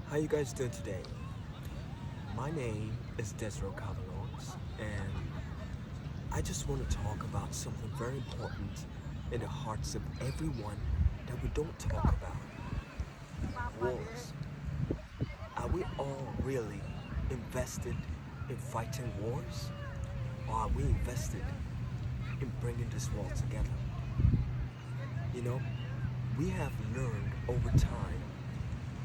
How you guys doing today? My name is Desro Cavalos, and I just want to talk about something very important in the hearts of everyone that we don't talk about: wars. Are we all really invested in fighting wars, or are we invested in bringing this world together? You know, we have learned over time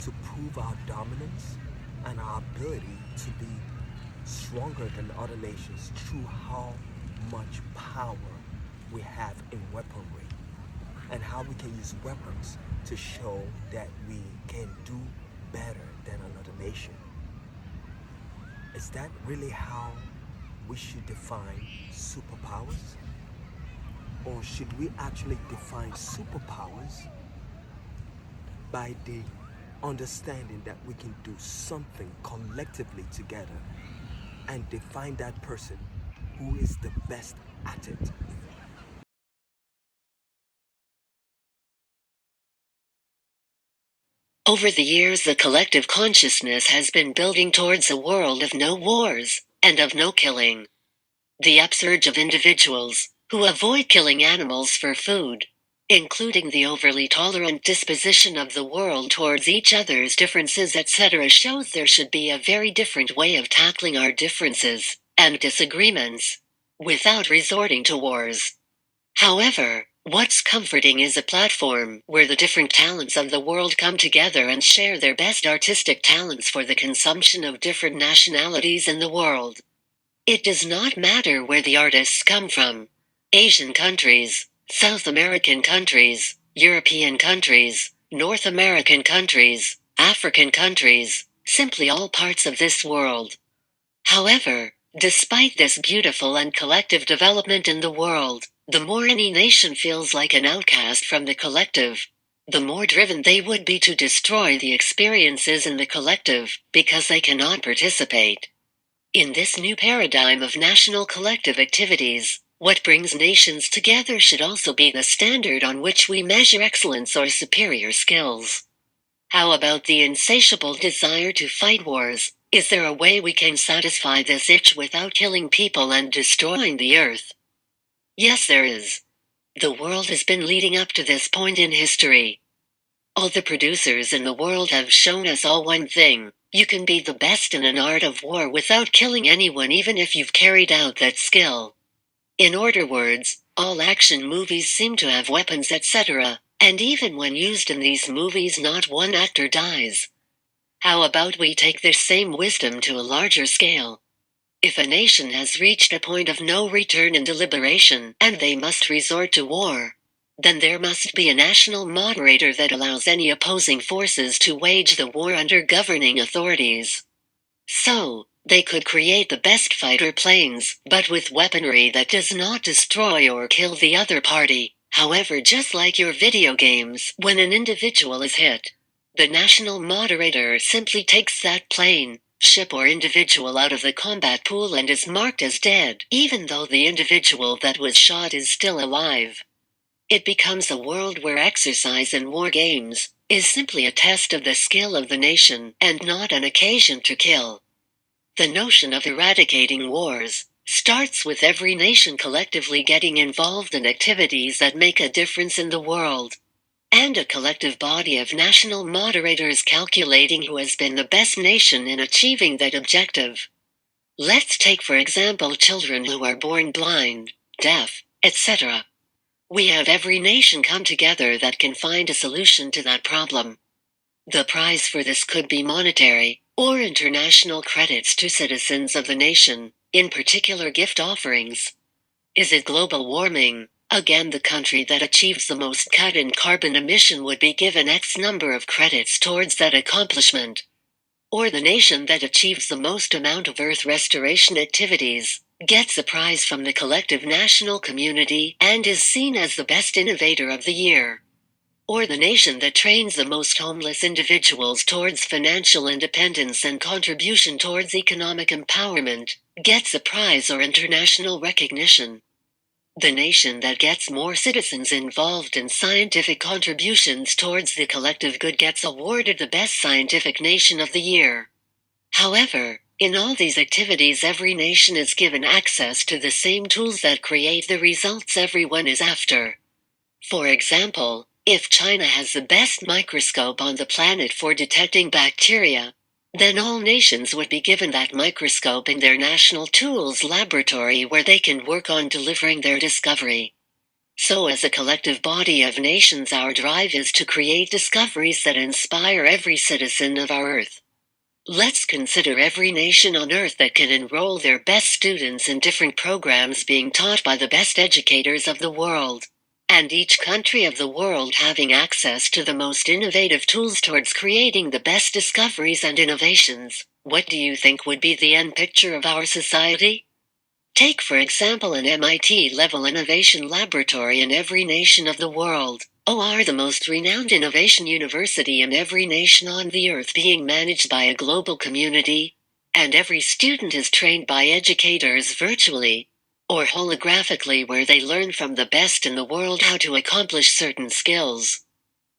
to prove our dominance and our ability to be stronger than other nations through how much power we have in weaponry and how we can use weapons to show that we can do better than another nation. Is that really how we should define superpowers? Or should we actually define superpowers by the understanding that we can do something collectively together and define that person who is the best at it? Over the years, the collective consciousness has been building towards a world of no wars and of no killing. The upsurge of individuals who avoid killing animals for food, including the overly tolerant disposition of the world towards each other's differences, etc., shows there should be a very different way of tackling our differences and disagreements without resorting to wars. However, what's comforting is a platform where the different talents of the world come together and share their best artistic talents for the consumption of different nationalities in the world. It does not matter where the artists come from: Asian countries, South American countries, European countries, North American countries, African countries, simply all parts of this world. However, despite this beautiful and collective development in the world, the more any nation feels like an outcast from the collective, the more driven they would be to destroy the experiences in the collective, because they cannot participate. In this new paradigm of national collective activities, what brings nations together should also be the standard on which we measure excellence or superior skills. How about the insatiable desire to fight wars? Is there a way we can satisfy this itch without killing people and destroying the earth? Yes, there is. The world has been leading up to this point in history. All the producers in the world have shown us all one thing: you can be the best in an art of war without killing anyone, even if you've carried out that skill. In other words, all action movies seem to have weapons, etc., and even when used in these movies, not one actor dies. How about we take this same wisdom to a larger scale? If a nation has reached a point of no return in deliberation, and they must resort to war, then there must be a national moderator that allows any opposing forces to wage the war under governing authorities. So, they could create the best fighter planes, but with weaponry that does not destroy or kill the other party. However, just like your video games, when an individual is hit, the national moderator simply takes that plane, ship, or individual out of the combat pool and is marked as dead, even though the individual that was shot is still alive. It becomes a world where exercise in war games is simply a test of the skill of the nation and not an occasion to kill. The notion of eradicating wars starts with every nation collectively getting involved in activities that make a difference in the world, and a collective body of national moderators calculating who has been the best nation in achieving that objective. Let's take for example children who are born blind, deaf, etc. We have every nation come together that can find a solution to that problem. The prize for this could be monetary, or international credits to citizens of the nation, in particular gift offerings. Is it global warming? Again, the country that achieves the most cut in carbon emission would be given X number of credits towards that accomplishment. Or the nation that achieves the most amount of earth restoration activities gets a prize from the collective national community and is seen as the best innovator of the year. Or the nation that trains the most homeless individuals towards financial independence and contribution towards economic empowerment gets a prize or international recognition. The nation that gets more citizens involved in scientific contributions towards the collective good gets awarded the Best Scientific Nation of the Year. However, in all these activities every nation is given access to the same tools that create the results everyone is after. For example, if China has the best microscope on the planet for detecting bacteria, then all nations would be given that microscope in their national tools laboratory where they can work on delivering their discovery. So as a collective body of nations, our drive is to create discoveries that inspire every citizen of our Earth. Let's consider every nation on Earth that can enroll their best students in different programs being taught by the best educators of the world. And each country of the world having access to the most innovative tools towards creating the best discoveries and innovations. What do you think would be the end picture of our society? Take for example an MIT-level innovation laboratory in every nation of the world, or the most renowned innovation university in every nation on the Earth being managed by a global community, and every student is trained by educators virtually or holographically where they learn from the best in the world how to accomplish certain skills.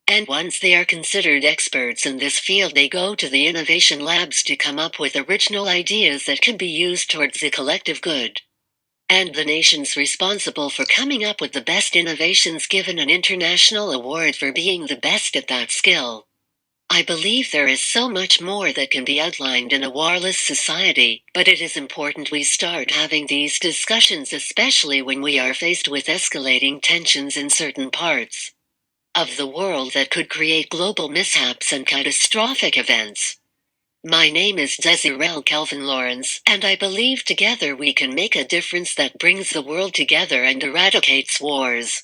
And once they are considered experts in this field, they go to the innovation labs to come up with original ideas that can be used towards the collective good. And the nations responsible for coming up with the best innovations given an international award for being the best at that skill. I believe there is so much more that can be outlined in a warless society, but it is important we start having these discussions, especially when we are faced with escalating tensions in certain parts of the world that could create global mishaps and catastrophic events. My name is Desiree Kelvin Lawrence, and I believe together we can make a difference that brings the world together and eradicates wars.